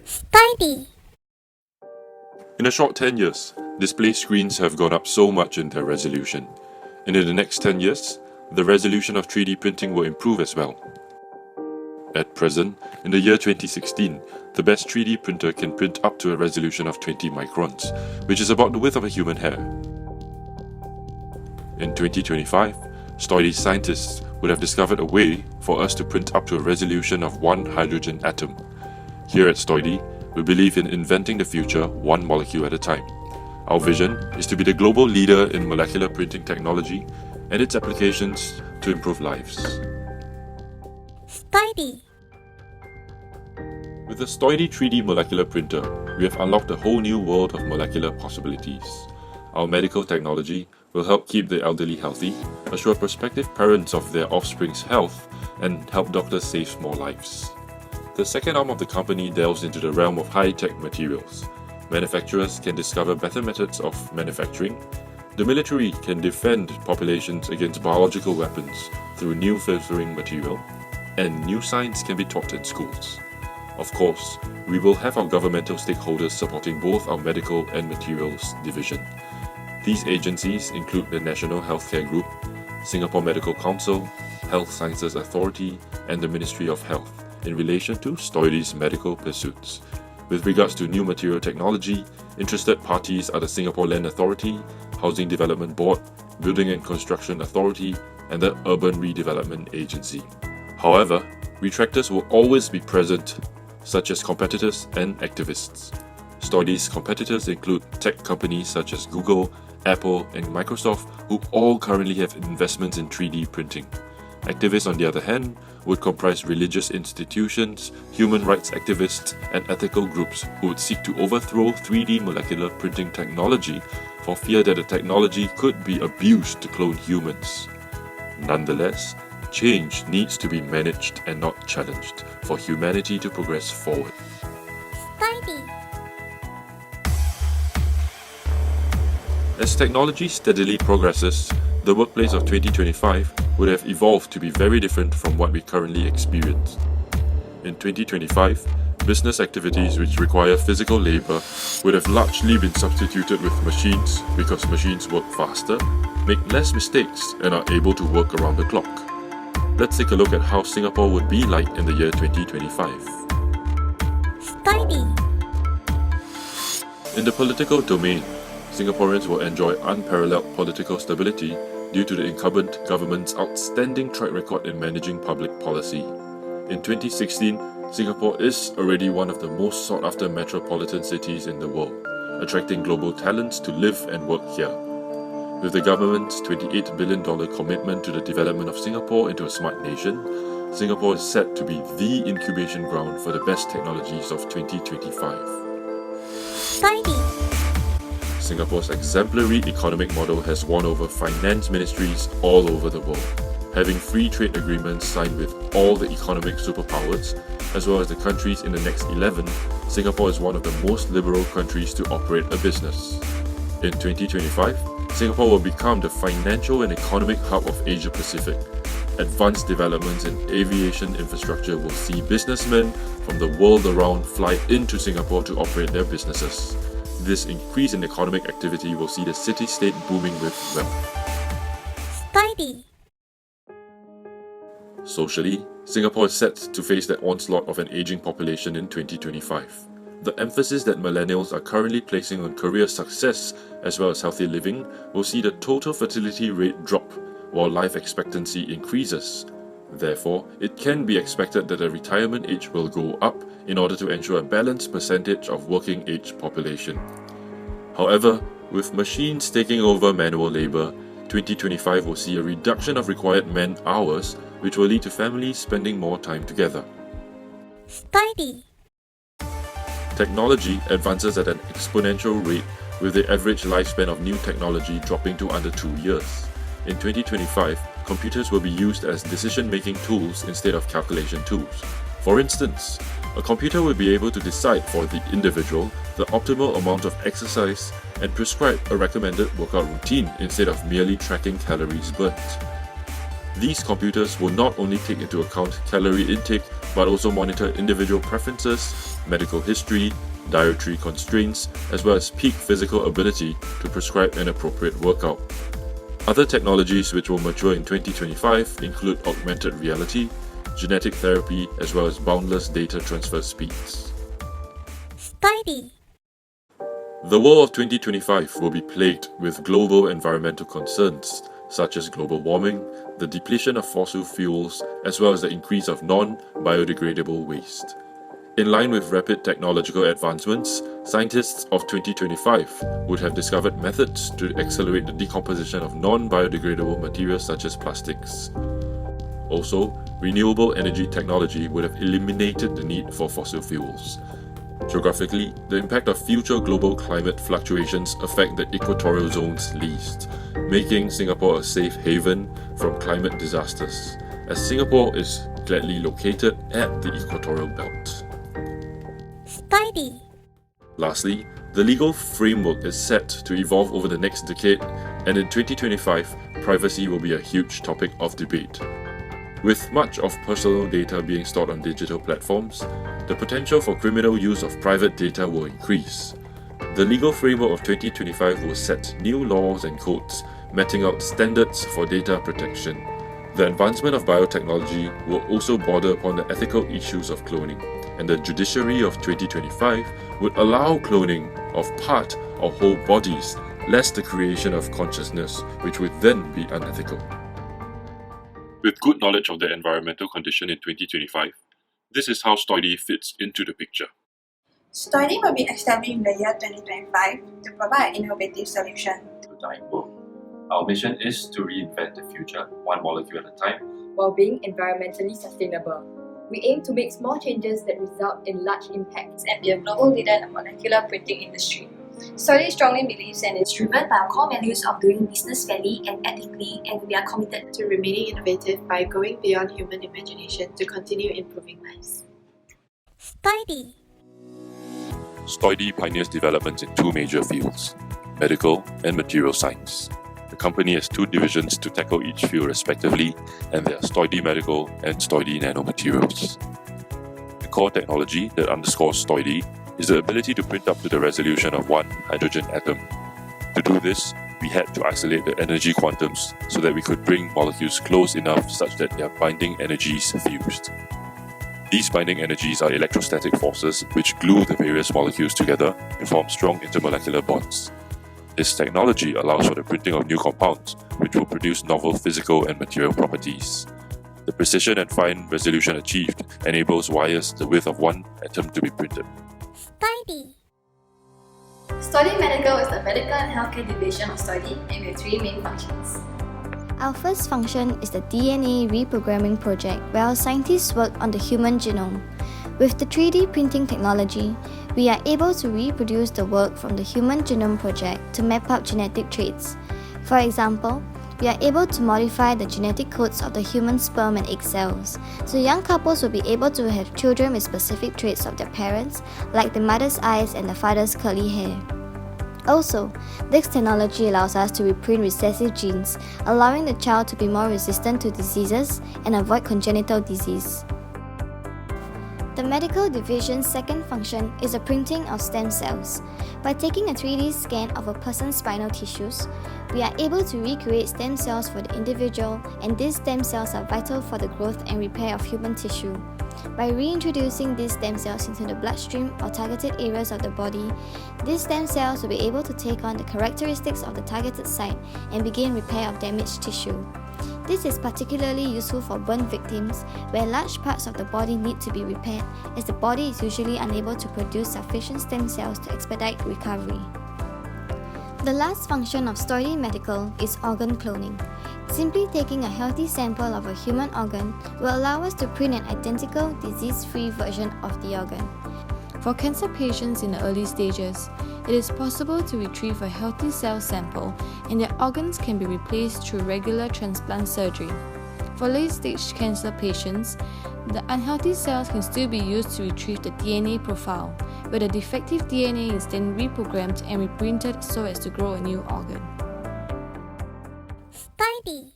Study. In a short 10 years, display screens have gone up so much in their resolution. And in the next 10 years, the resolution of 3D printing will improve as well. At present, in the year 2016, the best 3D printer can print up to a resolution of 20 microns, which is about the width of a human hair. In 2025, Stoidy scientists would have discovered a way for us to print up to a resolution of one hydrogen atom. Here at Stoidy, we believe in inventing the future one molecule at a time. Our vision is to be the global leader in molecular printing technology and its applications to improve lives. Study. With the Stoidy 3D molecular printer, we have unlocked a whole new world of molecular possibilities. Our medical technology will help keep the elderly healthy, assure prospective parents of their offspring's health, and help doctors save more lives. The second arm of the company delves into the realm of high-tech materials. Manufacturers can discover better methods of manufacturing. The military can defend populations against biological weapons through new filtering material, and new science can be taught in schools. Of course, we will have our governmental stakeholders supporting both our medical and materials division. These agencies include the National Healthcare Group, Singapore Medical Council, Health Sciences Authority, and the Ministry of Health in relation to Stoidy's medical pursuits. With regards to new material technology, interested parties are the Singapore Land Authority, Housing Development Board, Building and Construction Authority, and the Urban Redevelopment Agency. However, retractors will always be present, such as competitors and activists. Stoidy's competitors include tech companies such as Google, Apple, and Microsoft, who all currently have investments in 3D printing. Activists, on the other hand, would comprise religious institutions, human rights activists, and ethical groups who would seek to overthrow 3D molecular printing technology for fear that the technology could be abused to clone humans. Nonetheless, change needs to be managed and not challenged for humanity to progress forward. Study. As technology steadily progresses, the workplace of 2025 would have evolved to be very different from what we currently experience. In 2025, business activities which require physical labor would have largely been substituted with machines because machines work faster, make less mistakes, and are able to work around the clock. Let's take a look at how Singapore would be like in the year 2025. Study. In the political domain, Singaporeans will enjoy unparalleled political stability due to the incumbent government's outstanding track record in managing public policy. In 2016, Singapore is already one of the most sought-after metropolitan cities in the world, attracting global talents to live and work here. With the government's $28 billion commitment to the development of Singapore into a smart nation, Singapore is set to be the incubation ground for the best technologies of 2025. Study. Singapore's exemplary economic model has won over finance ministries all over the world, having free trade agreements signed with all the economic superpowers, as well as the countries in the next 11. Singapore is one of the most liberal countries to operate a business. In 2025, Singapore will become the financial and economic hub of Asia Pacific. Advanced developments in aviation infrastructure will see businessmen from the world around fly into Singapore to operate their businesses. This increase in economic activity will see the city-state booming with wealth. Study. Socially, Singapore is set to face the onslaught of an aging population in 2025. The emphasis that millennials are currently placing on career success as well as healthy living will see the total fertility rate drop while life expectancy increases. Therefore, it can be expected that the retirement age will go up in order to ensure a balanced percentage of working age population. However, with machines taking over manual labor, 2025 will see a reduction of required man hours, which will lead to families spending more time together. Study. Technology advances at an exponential rate, with the average lifespan of new technology dropping to under 2 years. In 2025, computers will be used as decision-making tools instead of calculation tools. For instance, a computer will be able to decide for the individual the optimal amount of exercise and prescribe a recommended workout routine instead of merely tracking calories burnt. These computers will not only take into account calorie intake, but also monitor individual preferences, medical history, dietary constraints, as well as peak physical ability to prescribe an appropriate workout. Other technologies which will mature in 2025 include augmented reality, genetic therapy, as well as boundless data transfer speeds. Study. The world of 2025 will be plagued with global environmental concerns such as global warming, the depletion of fossil fuels, as well as the increase of non-biodegradable waste. In line with rapid technological advancements, scientists of 2025 would have discovered methods to accelerate the decomposition of non-biodegradable materials such as plastics. Also, renewable energy technology would have eliminated the need for fossil fuels. Geographically, the impact of future global climate fluctuations affect the equatorial zones least, making Singapore a safe haven from climate disasters, as Singapore is gladly located at the equatorial belt. Study. Lastly, the legal framework is set to evolve over the next decade, and in 2025, privacy will be a huge topic of debate. With much of personal data being stored on digital platforms, the potential for criminal use of private data will increase. The legal framework of 2025 will set new laws and codes, mapping out standards for data protection. The advancement of biotechnology will also border upon the ethical issues of cloning, and the judiciary of 2025 would allow cloning of part or whole bodies, lest the creation of consciousness, which would then be unethical. With good knowledge of the environmental condition in 2025, this is how STOIDY fits into the picture. STOIDY will be established in the year 2025 to provide an innovative solution To the dying world. Our mission is to reinvent the future, one molecule at a time, while being environmentally sustainable. We aim to make small changes that result in large impacts and be a global leader in the molecular printing industry. STOIDY strongly believes and is driven by our core values of doing business fairly and ethically, and we are committed to remaining innovative by going beyond human imagination to continue improving lives. Study. STOIDY pioneers developments in two major fields, medical and material science. The company has two divisions to tackle each field respectively, and they are STOIDY Medical and STOIDY Nanomaterials. The core technology that underscores STOIDY is the ability to print up to the resolution of one hydrogen atom. To do this, we had to isolate the energy quantums so that we could bring molecules close enough such that their binding energies fused. These binding energies are electrostatic forces which glue the various molecules together to form strong intermolecular bonds. This technology allows for the printing of new compounds, which will produce novel physical and material properties. The precision and fine resolution achieved enables wires the width of one atom to be printed. Study. STOIDY Medical is the medical and healthcare division of STOIDY, and we have three main functions. Our first function is the DNA reprogramming project, where our scientists work on the human genome. With the 3D printing technology, we are able to reproduce the work from the Human Genome Project to map out genetic traits. For example, we are able to modify the genetic codes of the human sperm and egg cells, so young couples will be able to have children with specific traits of their parents, like the mother's eyes and the father's curly hair. Also, this technology allows us to reprint recessive genes, allowing the child to be more resistant to diseases and avoid congenital disease. The medical division's second function is the printing of stem cells. By taking a 3D scan of a person's spinal tissues, we are able to recreate stem cells for the individual, and these stem cells are vital for the growth and repair of human tissue. By reintroducing these stem cells into the bloodstream or targeted areas of the body, these stem cells will be able to take on the characteristics of the targeted site and begin repair of damaged tissue. This is particularly useful for burn victims, where large parts of the body need to be repaired, as the body is usually unable to produce sufficient stem cells to expedite recovery. The last function of STOIDY Medical is organ cloning. Simply taking a healthy sample of a human organ will allow us to print an identical, disease-free version of the organ. For cancer patients in the early stages, it is possible to retrieve a healthy cell sample and their organs can be replaced through regular transplant surgery. For late-stage cancer patients, the unhealthy cells can still be used to retrieve the DNA profile, where the defective DNA is then reprogrammed and reprinted so as to grow a new organ. Study.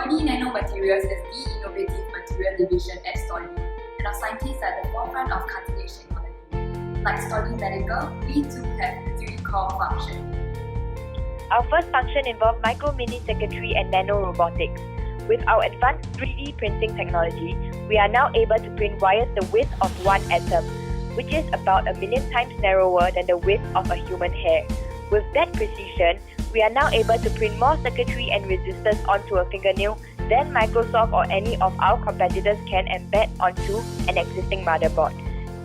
Stoidy Nanomaterials is the innovative material division at Stoidy, and our scientists are at the forefront of cutting-edge technology. Like Stoidy Medical, we too have 3 core functions. Our first function involved micro-mini circuitry and nano-robotics. With our advanced 3D printing technology, we are now able to print wires the width of 1 atom, which is about 1,000,000 times narrower than the width of a human hair. With that precision, we are now able to print more circuitry and resistors onto a fingernail than Microsoft or any of our competitors can embed onto an existing motherboard.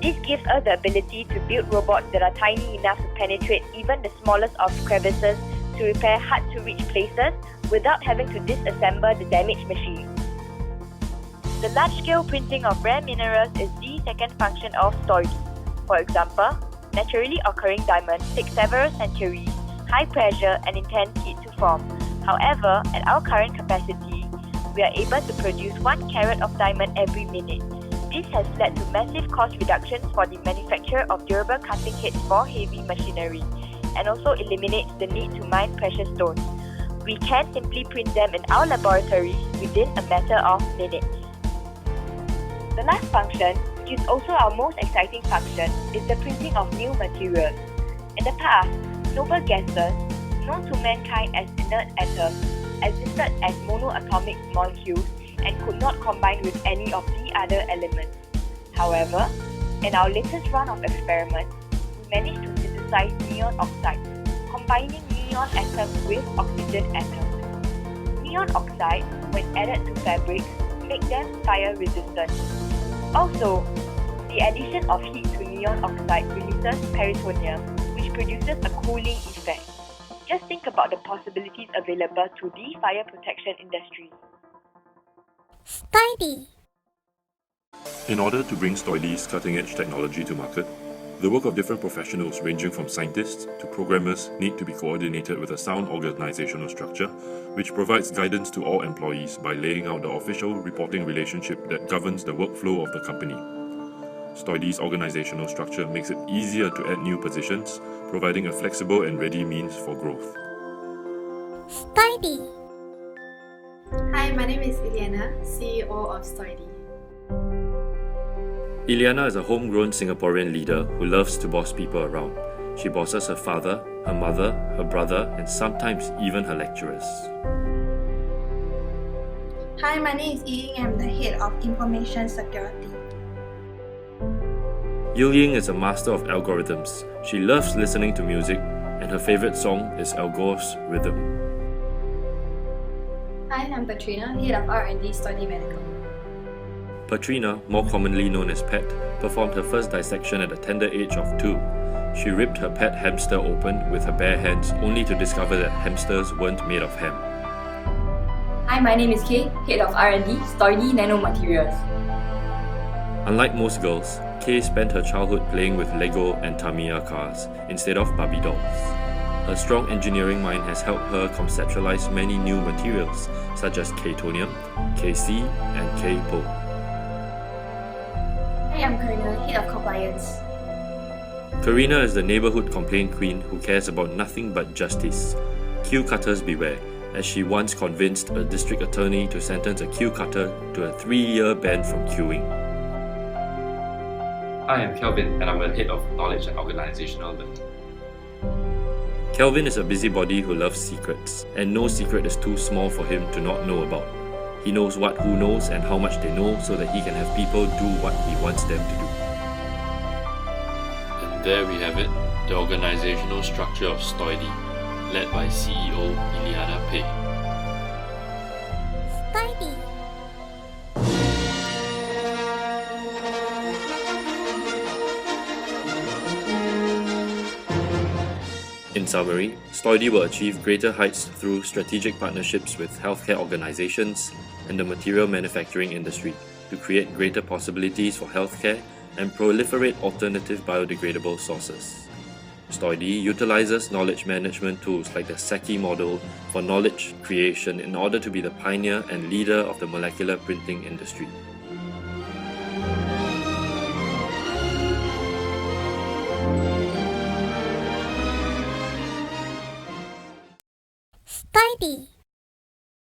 This gives us the ability to build robots that are tiny enough to penetrate even the smallest of crevices to repair hard-to-reach places without having to disassemble the damaged machine. The large-scale printing of rare minerals is the second function of Stoidy. For example, naturally occurring diamonds take several centuries, high pressure and intense heat to form. However, at our current capacity, we are able to produce 1 carat of diamond every minute. This has led to massive cost reductions for the manufacture of durable cutting heads for heavy machinery, and also eliminates the need to mine precious stones. We can simply print them in our laboratories within a matter of minutes. The last function, which is also our most exciting function, is the printing of new materials. In the past, noble gases, known to mankind as inert atoms, existed as monoatomic molecules and could not combine with any of the other elements. However, in our latest round of experiments, we managed to synthesize neon oxide, combining neon atoms with oxygen atoms. Neon oxide, when added to fabrics, make them fire resistant. Also, the addition of heat to neon oxide releases peritoneum, which produces a cooling effect. Just think about the possibilities available to the fire protection industry. Stoidy. In order to bring Stoidy's cutting-edge technology to market, the work of different professionals ranging from scientists to programmers need to be coordinated with a sound organizational structure, which provides guidance to all employees by laying out the official reporting relationship that governs the workflow of the company. Stoidy's organizational structure makes it easier to add new positions, providing a flexible and ready means for growth. Stoidy. Hi, my name is Ileana, CEO of Stoidy. Ileana is a homegrown Singaporean leader who loves to boss people around. She bosses her father, her mother, her brother, and sometimes even her lecturers. Hi, my name is Yi Ying. I'm the head of information security. Ying is a master of algorithms. She loves listening to music, and her favorite song is Al Gore's Rhythm. Hi, I'm Katrina, Head of R&D Stoidy Medical. Patrina, more commonly known as Pet, performed her first dissection at the tender age of 2. She ripped her pet hamster open with her bare hands only to discover that hamsters weren't made of ham. Hi, my name is Kay, Head of R&D Stoidy Nanomaterials. Unlike most girls, Kay spent her childhood playing with Lego and Tamiya cars instead of Barbie dolls. Her strong engineering mind has helped her conceptualize many new materials such as K-tonium, KC, and K-PO. Hi, I'm Karina, Head of Compliance. Karina is the neighborhood complaint queen who cares about nothing but justice. Queue cutters beware, as she once convinced a district attorney to sentence a queue cutter to a 3-year ban from queuing. Hi, I'm Kelvin, and I'm the Head of Knowledge and Organisational Learning. Kelvin is a busybody who loves secrets, and no secret is too small for him to not know about. He knows what who knows and how much they know so that he can have people do what he wants them to do. And there we have it, the organisational structure of Stoidy, led by CEO Ileana Pei. Stoidy. In summary, Stoidy will achieve greater heights through strategic partnerships with healthcare organizations and the material manufacturing industry to create greater possibilities for healthcare and proliferate alternative biodegradable sources. Stoidy utilizes knowledge management tools like the Seki model for knowledge creation in order to be the pioneer and leader of the molecular printing industry. Stoidy.